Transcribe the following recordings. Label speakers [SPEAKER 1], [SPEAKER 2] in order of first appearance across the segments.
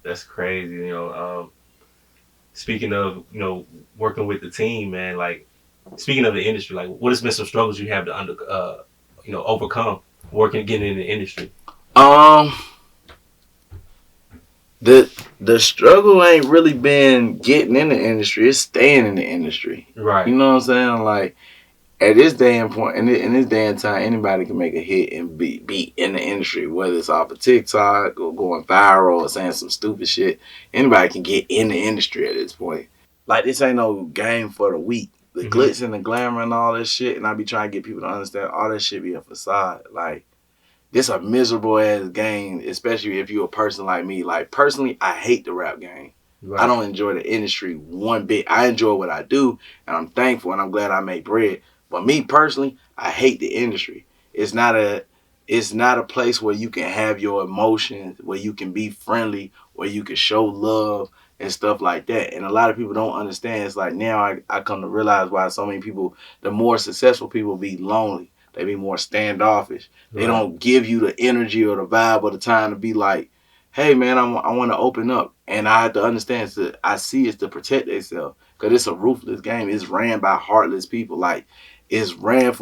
[SPEAKER 1] That's crazy. Speaking of working with the team, man. Like speaking of the industry, like what has been some struggles you have to overcome working getting in the industry?
[SPEAKER 2] Um, the struggle ain't really been getting in the industry. It's staying in the industry.
[SPEAKER 1] Right.
[SPEAKER 2] You know what I'm saying? Like at this day and point, in this day and time, anybody can make a hit and be in the industry. Whether it's off of TikTok or going viral or saying some stupid shit, anybody can get in the industry at this point. Like this ain't no game for the weak. The
[SPEAKER 1] Mm-hmm.
[SPEAKER 2] glitz and the glamour and all this shit, and I be trying to get people to understand all that shit be a facade. Like this a miserable ass game, especially if you're a person like me. Like personally, I hate the rap game. I
[SPEAKER 1] Right.
[SPEAKER 2] don't enjoy the industry one bit. I enjoy what I do, and I'm thankful, and I'm glad I make bread. But me personally, I hate the industry. It's not a it's not a place where you can have your emotions, where you can be friendly, where you can show love and stuff like that. And a lot of people don't understand. It's like now I come to realize why so many people, the more successful people, be lonely. They be more standoffish. They
[SPEAKER 1] Right.
[SPEAKER 2] don't give you the energy or the vibe or the time to be like, hey man, I want to open up, and I have to understand. I see it's to protect themselves because it's a ruthless game. It's ran by heartless people. Like it's ran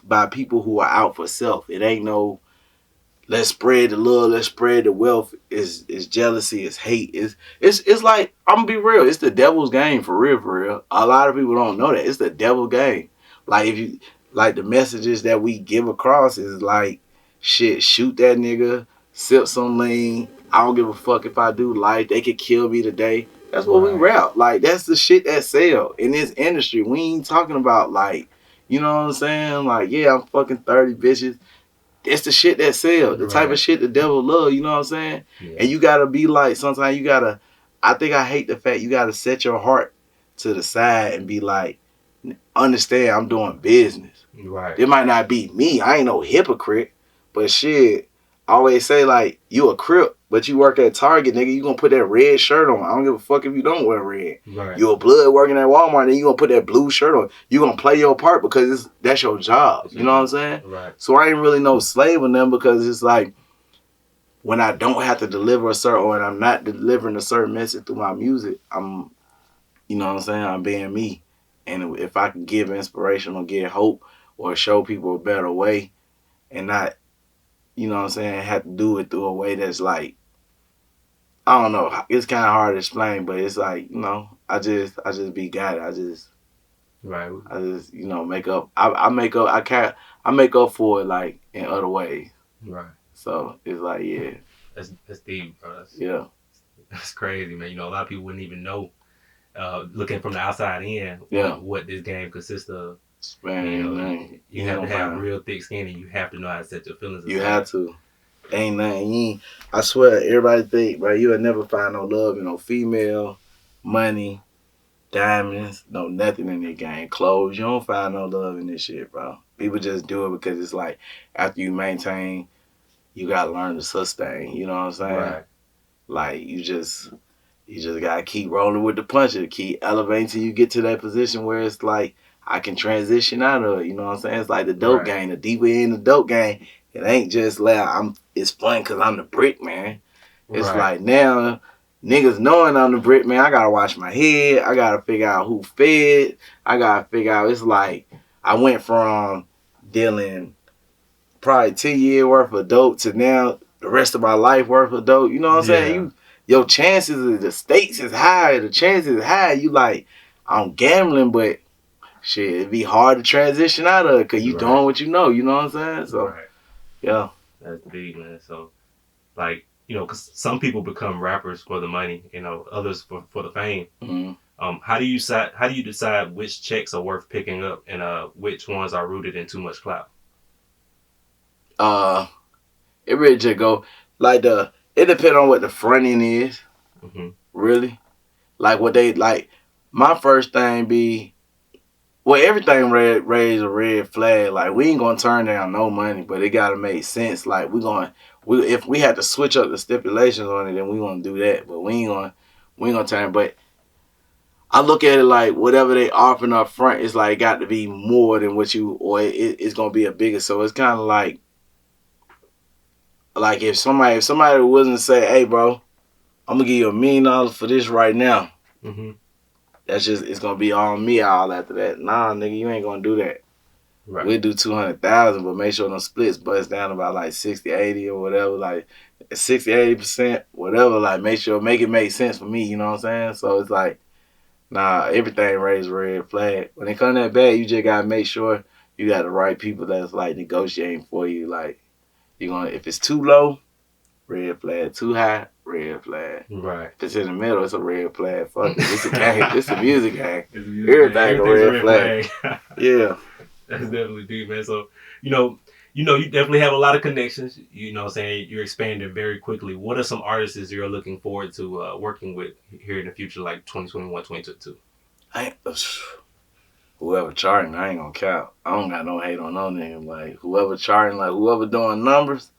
[SPEAKER 2] by people who are out for self. It ain't no let's spread the love, let's spread the wealth. Is jealousy, it's hate. It's like I'm gonna be real. It's the devil's game for real, for real. A lot of people don't know that it's the devil game. Like if you like the messages that we give across is like shit. Shoot that nigga, sip some lean. I don't give a fuck if I do life. They could kill me today. That's what we
[SPEAKER 1] Right.
[SPEAKER 2] rap. Like that's the shit that sell in this industry. We ain't talking about like you know what I'm saying? Like yeah, I'm fucking 30 bitches. It's the shit that sells. The type of
[SPEAKER 1] Right.
[SPEAKER 2] shit the devil love, you know what I'm saying?
[SPEAKER 1] Yeah.
[SPEAKER 2] And you gotta be like, sometimes you gotta, I think I hate the fact you gotta set your heart to the side and be like, understand I'm doing business.
[SPEAKER 1] Right.
[SPEAKER 2] It might not be me. I ain't no hypocrite. But shit, I always say like, you a crip, but you work at Target, nigga, you gonna put that red shirt on. I don't give a fuck if you don't wear red.
[SPEAKER 1] Right.
[SPEAKER 2] You a blood working at Walmart, then you gonna put that blue shirt on. You gonna play your part because that's your job. You know what I'm saying?
[SPEAKER 1] Right.
[SPEAKER 2] So I ain't really no slave on them because it's like when I don't have to deliver a certain or when I'm not delivering a certain message through my music, I'm you know what I'm saying, I'm being me. And if I can give inspiration or give hope or show people a better way and not, you know what I'm saying, have to do it through a way that's like I don't know. It's kind of hard to explain, but it's like I just be guided.
[SPEAKER 1] Right.
[SPEAKER 2] I just make up. I make up. I make up for it like in other ways.
[SPEAKER 1] Right.
[SPEAKER 2] So it's like yeah,
[SPEAKER 1] That's deep, bro.
[SPEAKER 2] yeah,
[SPEAKER 1] That's crazy, man. A lot of people wouldn't even know, looking from the outside in,
[SPEAKER 2] yeah.
[SPEAKER 1] what this game consists of. You
[SPEAKER 2] Man,
[SPEAKER 1] know,
[SPEAKER 2] man,
[SPEAKER 1] you
[SPEAKER 2] you ain't
[SPEAKER 1] have to
[SPEAKER 2] gonna
[SPEAKER 1] have
[SPEAKER 2] find.
[SPEAKER 1] real thick skin, and you have to know how to set your feelings
[SPEAKER 2] You
[SPEAKER 1] aside.
[SPEAKER 2] have to. Ain't nothing. You ain't, I swear, everybody think, bro, you will never find no love in no female, money, diamonds, no nothing in that game. Clothes, you don't find no love in this shit, bro. People just do it because it's like after you maintain, you gotta learn to sustain. You know what I'm saying?
[SPEAKER 1] Right.
[SPEAKER 2] Like you just gotta keep rolling with the punches, keep elevating till you get to that position where it's like I can transition out of it. You know what I'm saying? It's like the dope
[SPEAKER 1] Right.
[SPEAKER 2] game. The deeper in the dope game, it ain't just like It's fun because I'm the brick man. It's
[SPEAKER 1] Right.
[SPEAKER 2] like now niggas knowing I'm the brick man. I gotta watch my head. I gotta figure out who fed. I gotta figure out. It's like I went from dealing probably 10 year worth of dope to now the rest of my life worth of dope. You know what I'm saying?
[SPEAKER 1] Yeah.
[SPEAKER 2] Your chances of the stakes is high. The chances is high. You like I'm gambling, but shit, it'd be hard to transition out of it because you
[SPEAKER 1] Right.
[SPEAKER 2] doing what you know. You know what I'm saying? So
[SPEAKER 1] Right.
[SPEAKER 2] yeah,
[SPEAKER 1] That's deep, man. So, like, because some people become rappers for the money, others for the fame.
[SPEAKER 2] mm-hmm.
[SPEAKER 1] How do you decide which checks are worth picking up and which ones are rooted in too much clout?
[SPEAKER 2] uh, it really just go like It depends on what the front end is.
[SPEAKER 1] Mm-hmm.
[SPEAKER 2] Really, like what they like. My first thing be well, everything raise a red flag. Like we ain't gonna turn down no money, but it gotta make sense. Like we if we had to switch up the stipulations on it, then we gonna do that. But we ain't gonna turn. But I look at it like whatever they offering up front is like got to be more than what you or it's gonna be a bigger. So it's kind of like if somebody wasn't to say, hey bro, I'm gonna give you $1 million for this right now.
[SPEAKER 1] Mm-hmm.
[SPEAKER 2] That's just, it's gonna be on me all after that. Nah, nigga, you ain't gonna do that.
[SPEAKER 1] Right.
[SPEAKER 2] We'll do 200,000, but make sure them splits bust down about like 60, 80 or whatever, like 60, 80%, whatever. Like make sure, make it make sense for me. You know what I'm saying? So it's like, nah, everything raised red flag. When it comes that bad, you just gotta make sure you got the right people that's like negotiating for you. Like you gonna, if it's too low, red flag. Too high, red flag.
[SPEAKER 1] Right.
[SPEAKER 2] If it's in the middle, it's a red flag. Fuck it. It's a gang. It's a music gang.
[SPEAKER 1] Everything's
[SPEAKER 2] Everything a red flag. Yeah.
[SPEAKER 1] That's definitely deep, man. So, you definitely have a lot of connections. You know what I'm saying? You're expanding very quickly. What are some artists you're looking forward to working with here in the future, like 2021, 2022?
[SPEAKER 2] Whoever charting, I ain't gonna count. I don't got no hate on no nigga. Like, whoever charting, like, whoever doing numbers,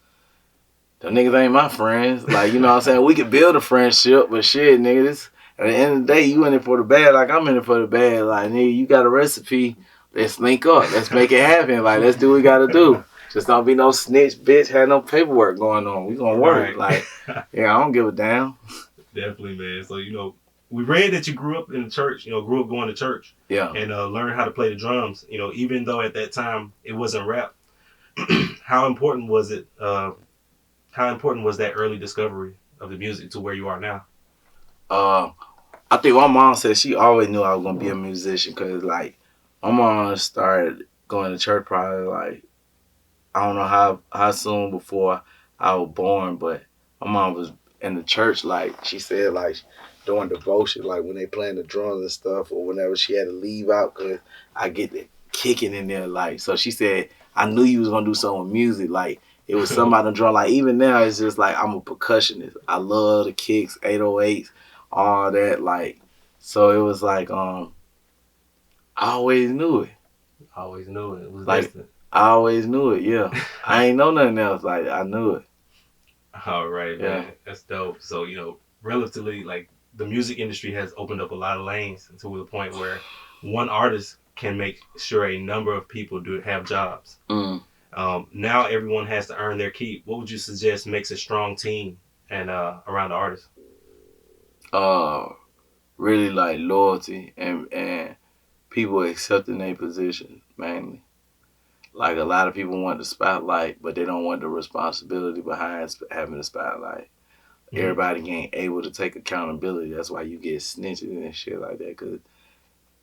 [SPEAKER 2] them niggas ain't my friends. Like, you know what I'm saying? We could build a friendship, but shit, nigga, this, at the end of the day, you in it for the bad, like I'm in it for the bad. Like, nigga, you got a recipe. Let's link up. Let's make it happen. Like, let's do what we gotta do. Just don't be no snitch, bitch. Have no paperwork going on. We gonna work.
[SPEAKER 1] Right.
[SPEAKER 2] Like, yeah, I don't give a damn.
[SPEAKER 1] Definitely, man. So, we read that you grew up in the church, grew up going to church.
[SPEAKER 2] Yeah.
[SPEAKER 1] And learned how to play the drums. Even though at that time it wasn't rap. How important was it? How important was that early discovery of the music to where you are now?
[SPEAKER 2] I think my mom said she always knew I was gonna be a musician because, like, my mom started going to church probably like, I don't know how soon before I was born, but my mom was in the church, like she said, like doing devotion, like when they playing the drums and stuff, or whenever she had to leave out, cause I get the kicking in there, like. So she said, I knew you was gonna do something with music, like it was something on the drum. Like even now, it's just like I'm a percussionist. I love the kicks, 808s, all that, like. So it was like I always knew it.
[SPEAKER 1] I always knew it. It was
[SPEAKER 2] like
[SPEAKER 1] distant.
[SPEAKER 2] I always knew it. Yeah, I ain't know nothing else. Like I knew it.
[SPEAKER 1] All right,
[SPEAKER 2] Yeah.
[SPEAKER 1] man. That's dope. So relatively, like the music industry has opened up a lot of lanes to the point where one artist can make sure a number of people do have jobs. Now everyone has to earn their keep. What would you suggest makes a strong team and around the artist?
[SPEAKER 2] Really like loyalty and people accepting their position mainly. Like a lot of people want the spotlight, but they don't want the responsibility behind having the spotlight. Mm-hmm. Everybody ain't able to take accountability. That's why you get snitches and shit like that. Cause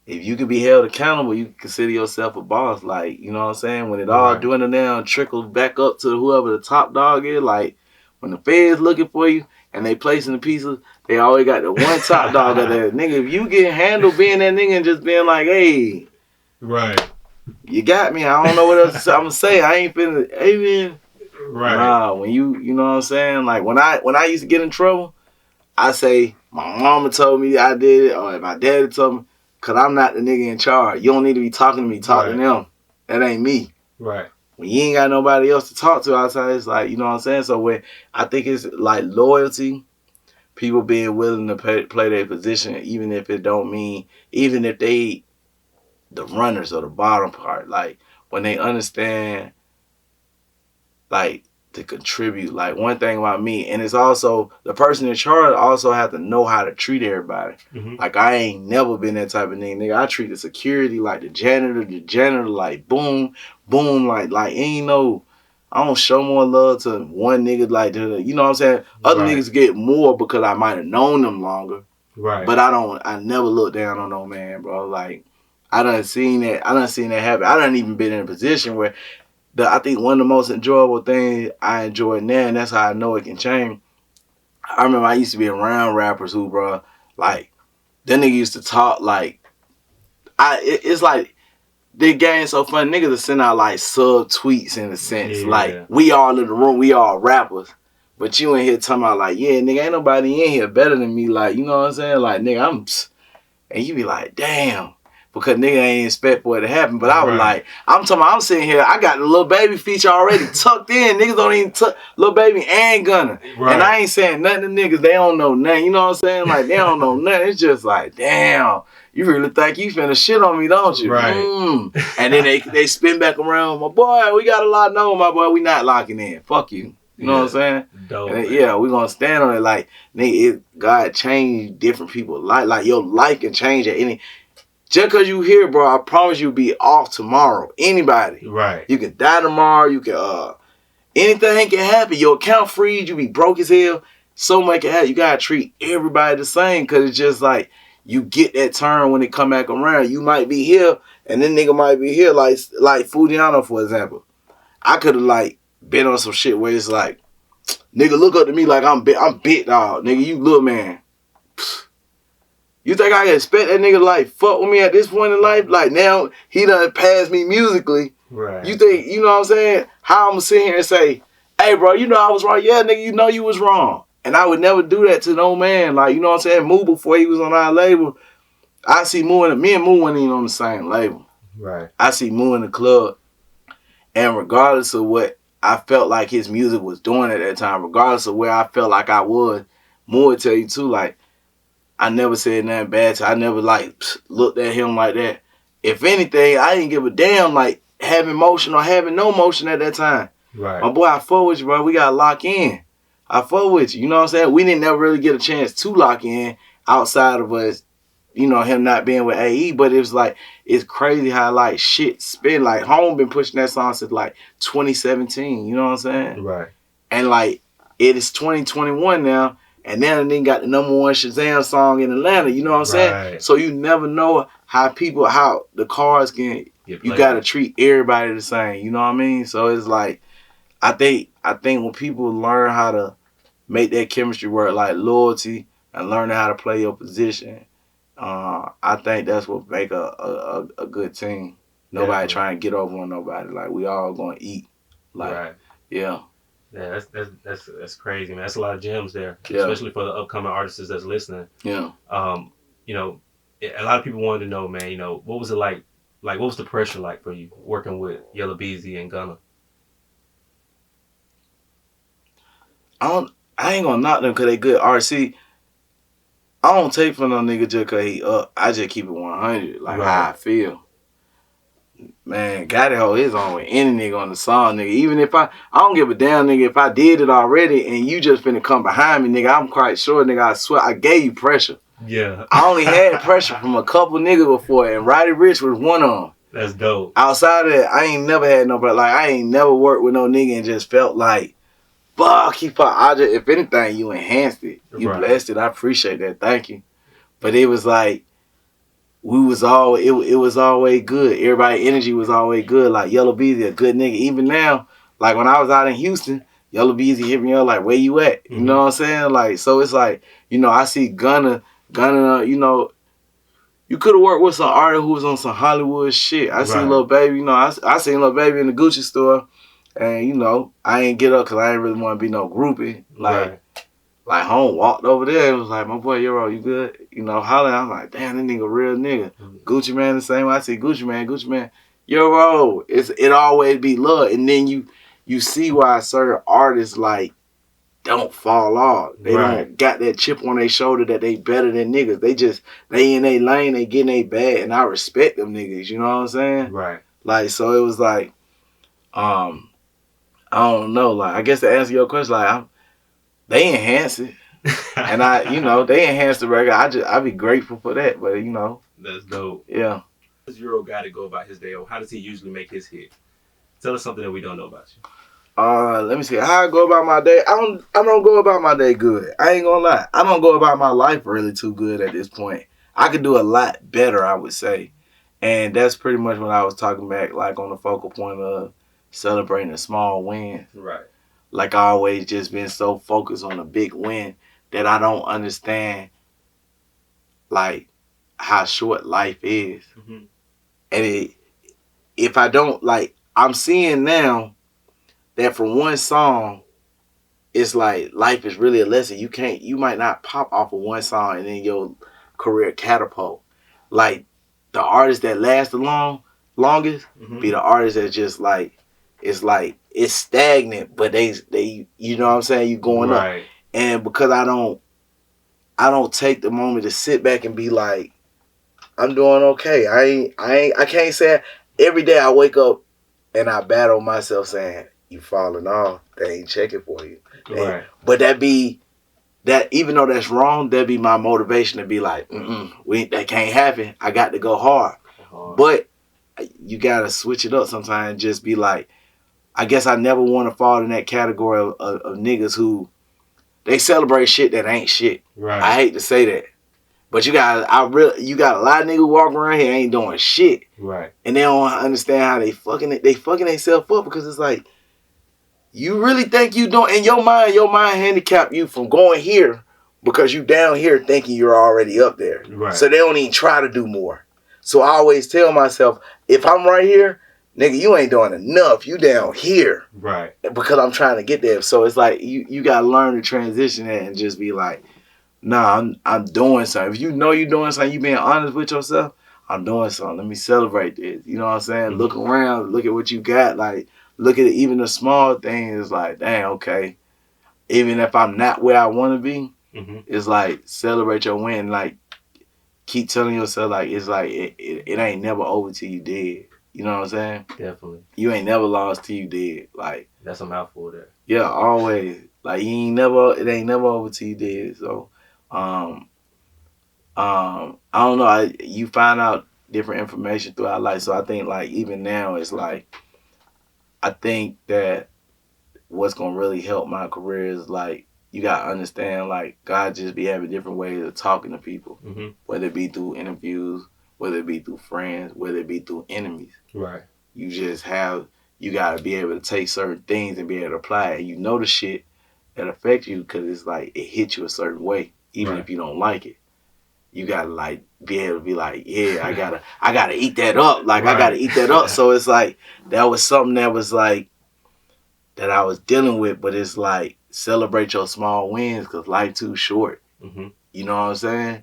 [SPEAKER 2] if you can be held accountable, you can consider yourself a boss. Like, you know what I'm saying? When it all dwindles down, trickles back up to whoever the top dog is, like when the feds looking for you and they placing the pieces, they always got the one top dog of that. Nigga, if you can handle being that nigga and just being like, hey.
[SPEAKER 1] Right.
[SPEAKER 2] You got me. I don't know what else I'm gonna say. I ain't finna, hey man.
[SPEAKER 1] Right.
[SPEAKER 2] Nah, when you know what I'm saying? Like when I used to get in trouble, I say, my mama told me I did it, or my daddy told me, cause I'm not the nigga in charge. You don't need to be talking to me, talk to them. That ain't me.
[SPEAKER 1] Right.
[SPEAKER 2] When you ain't got nobody else to talk to outside, it's like, you know what I'm saying? So when I think it's like loyalty, people being willing to play their position, even if it don't mean, even if they the runners or the bottom part, like when they understand, like to contribute. Like one thing about me, and it's also the person in charge also have to know how to treat everybody. Mm-hmm. Like I ain't never been that type of nigga. I treat the security like the janitor, like boom, boom, like ain't no. I don't show more love to one nigga like to, you know what I'm saying? Other niggas get more because I might have known them longer. Right. But I never look down on no man, bro. Like I done seen that happen. I done even been in a position where I think one of the most enjoyable things I enjoy now, and that's how I know it can change. I remember I used to be around rappers who, bro, like, that nigga used to talk like, it's like, this game so funny. Niggas will send out like sub tweets in a sense. Yeah. Like, we all in the room, we all rappers. But you in here talking about like, yeah, nigga, ain't nobody in here better than me. Like, you know what I'm saying? Like, nigga, and you be like, damn. Because nigga ain't expect for it to happen. But I was like, I'm sitting here, I got the Lil Baby feature already tucked in. Niggas don't even tuck Lil Baby and Gunna. Right. And I ain't saying nothing to niggas. They don't know nothing. You know what I'm saying? Like, they don't know nothing. It's just like, damn, you really think you finna shit on me, don't you? Right. And then they spin back around. My boy, we got a lot of know, my boy. We not locking in. Fuck you. You know what I'm saying?
[SPEAKER 1] Dope,
[SPEAKER 2] and yeah, we're gonna stand on it. Like, nigga, God changed different people's life. Like, your life can change at any. Just because you here, bro, I promise you'll be off tomorrow. Anybody.
[SPEAKER 1] Right.
[SPEAKER 2] You can die tomorrow. You can, anything can happen. Your account freeze. You be broke as hell. So much can happen. You gotta treat everybody the same, because it's just like, you get that turn when it come back around. You might be here, and then nigga might be here. Like Fudiano, for example. I could have, like, been on some shit where it's like, nigga, look up to me like I'm big dog. Nigga, you little man. You think I can expect that nigga to, like, fuck with me at this point in life? Like, now he done passed me musically.
[SPEAKER 1] Right.
[SPEAKER 2] You think, you know what I'm saying? How I'm gonna sit here and say, hey, bro, you know I was wrong. Yeah, nigga, you know you was wrong. And I would never do that to no man. Like, you know what I'm saying? Moo, before he was on our label, I see Moo, and me and Moo weren't even on the same label.
[SPEAKER 1] Right.
[SPEAKER 2] I see Moo in the club. And regardless of what I felt like his music was doing at that time, regardless of where I felt like I was, Moo would tell you too, like, I never said nothing bad to him. I never, like, looked at him like that. If anything, I didn't give a damn, like, having motion or having no motion at that time.
[SPEAKER 1] Right.
[SPEAKER 2] My boy, I fuck with you, bro. We got to lock in. I fuck with you. You know what I'm saying? We didn't never really get a chance to lock in outside of us, you know, him not being with AE. But it was like, it's crazy how, like, shit spin. Like, Home been pushing that song since, like, 2017. You know what I'm saying?
[SPEAKER 1] Right.
[SPEAKER 2] And, like, it is 2021 now. And then the nigga got the #1 Shazam song in Atlanta. You know what I'm saying? So you never know how the cars can, you got to treat everybody the same. You know what I mean? So it's like, I think when people learn how to make that chemistry work, like loyalty and learning how to play your position, I think that's what make a good team. Nobody trying to get over on nobody. Like, we all going to eat. Like,
[SPEAKER 1] right.
[SPEAKER 2] Yeah.
[SPEAKER 1] Yeah, that's crazy, man. That's a lot of gems there, especially for the upcoming artists that's listening.
[SPEAKER 2] Yeah.
[SPEAKER 1] You know, a lot of people wanted to know, man. You know, what was it like? Like, what was the pressure like for you working with Yella Beezy and Gunna?
[SPEAKER 2] I ain't gonna knock them because they good RC. I don't take for no nigga just because he up. I just keep it 100, like how I feel. Man, gotta hold his own with any nigga on the song, nigga. Even if I don't give a damn, nigga, if I did it already and you just finna come behind me, nigga, I'm quite sure, nigga, I swear, I gave you pressure.
[SPEAKER 1] Yeah.
[SPEAKER 2] I only had pressure from a couple niggas before, and Roddy Ricch was one of them.
[SPEAKER 1] That's dope.
[SPEAKER 2] Outside of that, I ain't never had nobody, like, I ain't never worked with no nigga and just felt like, fuck, if anything, you enhanced it. You blessed it. I appreciate that. Thank you. But it was like, it was always good. Everybody energy was always good. Like, Yella Beezy, a good nigga. Even now, like, when I was out in Houston, Yella Beezy hit me up like, where you at? You know what I'm saying? Like, so it's like, you know, I see Gunna, you know, you could have worked with some artist who was on some Hollywood shit. I seen Lil Baby, you know, I seen Lil Baby in the Gucci store, and, you know, I ain't get up because I ain't really want to be no groupie. Like, Home walked over there and was like, my boy, Euro, you good? You know, hollering. I'm like, damn, that nigga real nigga. Gucci Man the same way. I see Gucci Man, Euro. It always be love. And then you see why certain artists, like, don't fall off. They don't got that chip on their shoulder that they better than niggas. They in their lane, they getting their bag, and I respect them niggas. You know what I'm saying?
[SPEAKER 1] Right.
[SPEAKER 2] Like, so it was like, I don't know. Like, I guess to answer your question, like, they enhance it. And they enhance the record. I be grateful for that, but, you know.
[SPEAKER 1] That's dope.
[SPEAKER 2] Yeah.
[SPEAKER 1] How does Euro guy to go about his day? Or how does he usually make his hit? Tell us something that we don't know about you.
[SPEAKER 2] Let me see. How I go about my day. I don't go about my day good. I ain't gonna lie. I don't go about my life really too good at this point. I could do a lot better, I would say. And that's pretty much what I was talking about, like, on the focal point of celebrating a small win.
[SPEAKER 1] Right.
[SPEAKER 2] Like, I always just been so focused on a big win that I don't understand, like, how short life is. And if I don't, like, I'm seeing now that from one song, it's like life is really a lesson. You might not pop off of one song and then your career catapult. Like, the artists that last the longest be the artists that just, like, it's stagnant, but they you know what I'm saying, you going up. And because I don't take the moment to sit back and be like, I'm doing okay. I can't say every day I wake up and I battle myself saying, you falling off, they ain't checking for you.
[SPEAKER 1] Right.
[SPEAKER 2] But that even though that's wrong, that be my motivation to be like, that can't happen. I got to go hard. But you gotta switch it up sometimes and just be like, I guess I never want to fall in that category of niggas who they celebrate shit that ain't shit.
[SPEAKER 1] Right.
[SPEAKER 2] I hate to say that. But you got a lot of niggas walking around here ain't doing shit.
[SPEAKER 1] Right. And
[SPEAKER 2] they don't understand how they fucking themselves up, because it's like, you really think you don't, in your mind handicap you from going here because you down here thinking you're already up there.
[SPEAKER 1] Right.
[SPEAKER 2] So they don't even try to do more. So I always tell myself, if I'm right here, nigga, you ain't doing enough. You down here.
[SPEAKER 1] Right.
[SPEAKER 2] Because I'm trying to get there. So it's like, you got to learn to transition that and just be like, nah, I'm doing something. If you know you're doing something, you being honest with yourself, I'm doing something. Let me celebrate this. You know what I'm saying? Mm-hmm. Look around. Look at what you got. Like, look at even the small things. Like, dang, okay. Even if I'm not where I want to be, it's like, celebrate your win. Like, keep telling yourself, like, it's like, it ain't never over till you dead. You know what I'm saying?
[SPEAKER 1] Definitely. You
[SPEAKER 2] ain't never lost till you dead. Like,
[SPEAKER 1] that's a mouthful there.
[SPEAKER 2] Yeah, always. Like, it ain't never over till you dead. So, I don't know. You find out different information throughout life. So I think, like, even now, it's like, I think that what's gonna really help my career is, like, you gotta understand, like, God just be having different ways of talking to people, whether it be through interviews, whether it be through friends, whether it be through enemies.
[SPEAKER 1] Right.
[SPEAKER 2] You gotta be able to take certain things and be able to apply it. You know the shit that affects you, because it's like, it hits you a certain way, even if you don't like it. You gotta, like, be able to be like, yeah, I gotta eat that up. Like, I gotta eat that up. So it's like, that was something that was like, that I was dealing with, but it's like, celebrate your small wins, because life too short. You know what I'm saying?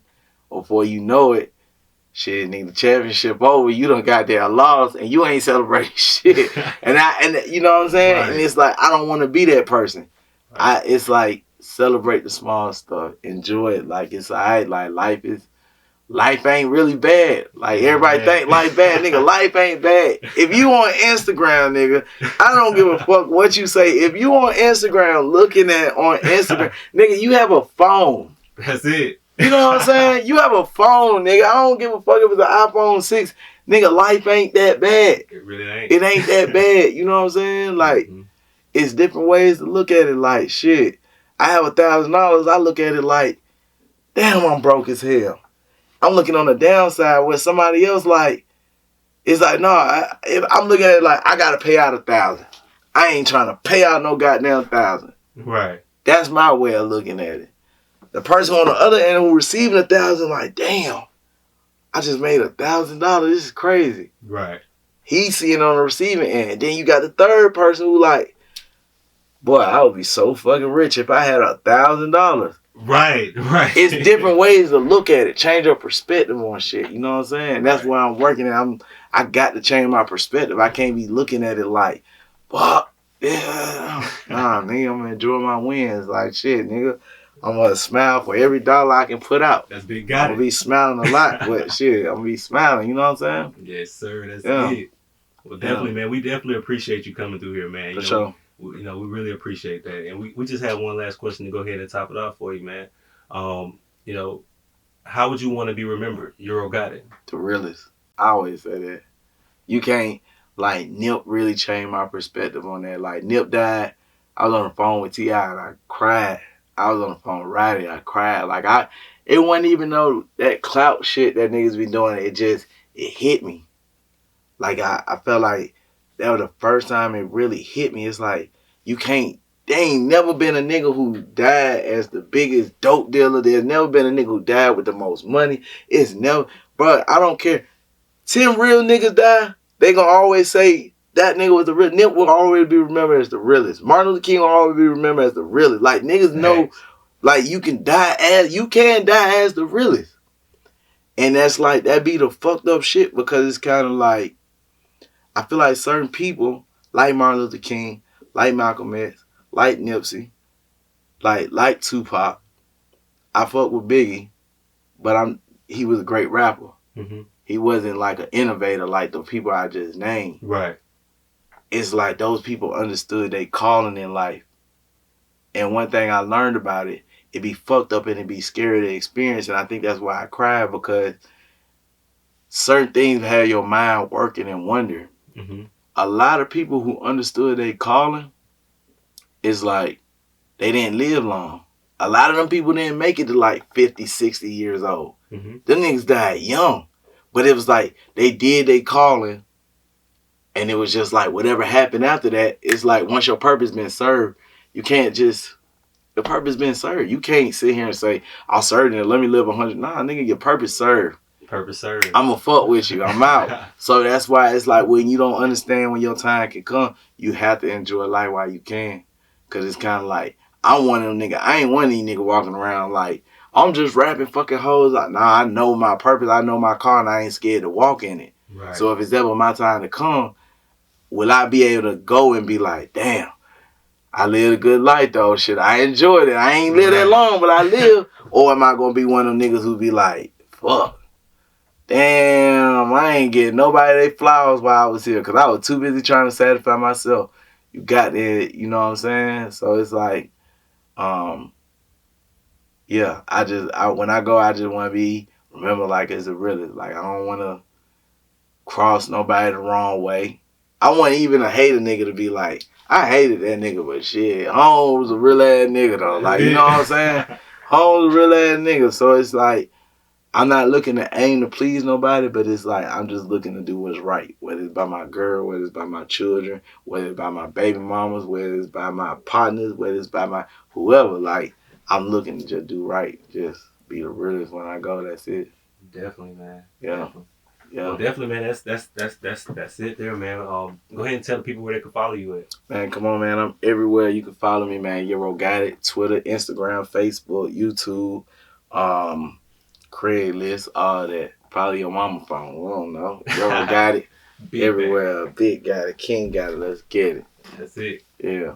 [SPEAKER 2] Before you know it, shit, nigga, the championship over, you done got there lost, and you ain't celebrating shit. and you know what I'm saying? Right. And it's like, I don't want to be that person. Right. It's like, celebrate the small stuff. Enjoy it. Like, it's alright. Like, life ain't really bad. Like, everybody think life bad. Nigga, life ain't bad. If you on Instagram, nigga, I don't give a fuck what you say. If you on Instagram looking at on Instagram, nigga, you have a phone.
[SPEAKER 1] That's it.
[SPEAKER 2] You know what I'm saying? You have a phone, nigga. I don't give a fuck if it's an iPhone 6. Nigga, life ain't that bad.
[SPEAKER 1] It really ain't.
[SPEAKER 2] It ain't that bad. You know what I'm saying? Like, it's different ways to look at it. Like, shit, I have $1,000. I look at it like, damn, I'm broke as hell. I'm looking on the downside where somebody else, like, it's like, no, I'm looking at it like, I got to pay out $1,000. I ain't trying to pay out no goddamn $1,000.
[SPEAKER 1] Right.
[SPEAKER 2] That's my way of looking at it. The person on the other end who receiving $1,000, like, damn, I just made $1,000. This is crazy.
[SPEAKER 1] Right.
[SPEAKER 2] He's seeing on the receiving end. Then you got the third person who, like, boy, I would be so fucking rich if I had $1,000.
[SPEAKER 1] Right.
[SPEAKER 2] It's different ways to look at it. Change your perspective on shit. You know what I'm saying? That's where I'm working at. I got to change my perspective. I can't be looking at it like, fuck, yeah. Nah, nigga, I'm going to enjoy my wins. Like, shit, nigga. I'm going to smile for every dollar I can put out.
[SPEAKER 1] That's big.
[SPEAKER 2] I'm going to be smiling a lot, but shit, I'm going to be smiling. You know what I'm saying?
[SPEAKER 1] Yes, sir. That's it. Well, definitely, man. We definitely appreciate you coming through here, man.
[SPEAKER 2] For sure.
[SPEAKER 1] We really appreciate that. And we just have one last question to go ahead and top it off for you, man. How would you want to be remembered? Euro Gotit.
[SPEAKER 2] The realest. I always say that. You can't, like, Nip really changed my perspective on that. Like, Nip died. I was on the phone with T.I. and I cried. I was on the phone with Roddy. I cried. Like, it wasn't even though that clout shit that niggas be doing. It hit me. Like, I felt like that was the first time it really hit me. It's like, there ain't never been a nigga who died as the biggest dope dealer. There's never been a nigga who died with the most money. It's never, bro, I don't care. 10 real niggas die, they gonna always say that nigga was the real. Nip will always be remembered as the realest. Martin Luther King will always be remembered as the realest. Like, niggas know, like, you can die as the realest. And that's like, that be the fucked up shit, because it's kind of like, I feel like certain people, like Martin Luther King, like Malcolm X, like Nipsey, like Tupac. I fuck with Biggie, but he was a great rapper. He wasn't like an innovator like the people I just named.
[SPEAKER 1] Right.
[SPEAKER 2] it's like those people understood they calling in life. And one thing I learned about it, it be fucked up and it be scary to experience. And I think that's why I cry, because certain things have your mind working and wonder.
[SPEAKER 1] Mm-hmm.
[SPEAKER 2] A lot of people who understood they calling, is like they didn't live long. A lot of them people didn't make it to like 50, 60 years old.
[SPEAKER 1] Mm-hmm.
[SPEAKER 2] Them niggas died young. But it was like they did they calling, and it was just like whatever happened after that, it's like once your purpose been served, you can't just, the purpose been served. You can't sit here and say, I'll serve it, let me live 100. Nah, nigga, your purpose served.
[SPEAKER 1] Purpose served.
[SPEAKER 2] I'ma fuck with you. I'm out. So that's why it's like when you don't understand when your time can come, you have to enjoy life while you can. Cause it's kind of like, I'm one of them niggas. I ain't one of these niggas walking around like, I'm just rapping fucking hoes. Like, nah, I know my purpose. I know my car and I ain't scared to walk in it.
[SPEAKER 1] Right.
[SPEAKER 2] So if it's ever my time to come, will I be able to go and be like, damn, I lived a good life though. Shit, I enjoyed it. I ain't lived that long, but I lived. Or am I going to be one of them niggas who be like, fuck. Damn, I ain't getting nobody they flowers while I was here because I was too busy trying to satisfy myself. You got it, you know what I'm saying? So it's like, yeah, when I go, I just want to be, remember like as a realist. Like I don't want to cross nobody the wrong way. I want even a hater nigga to be like, I hated that nigga, but shit, Holmes was a real ass nigga though. Like, you know what I'm saying? Holmes was a real ass nigga. So it's like, I'm not looking to aim to please nobody, but it's like I'm just looking to do what's right. Whether it's by my girl, whether it's by my children, whether it's by my baby mamas, whether it's by my partners, whether it's by my whoever. Like I'm looking to just do right, just be the realest when I go. That's it.
[SPEAKER 1] Definitely, man.
[SPEAKER 2] Yeah.
[SPEAKER 1] Definitely.
[SPEAKER 2] Yeah.
[SPEAKER 1] Well, definitely, man. That's it there, man. Go ahead and tell the people where they can follow you at.
[SPEAKER 2] Man, come on, man. I'm everywhere. You can follow me, man. Gotit, Twitter, Instagram, Facebook, YouTube. Craigslist, all that. Probably your mama phone. We don't know. Got it. Everywhere. Big got it. King got it. Let's get it.
[SPEAKER 1] That's it.
[SPEAKER 2] Yeah.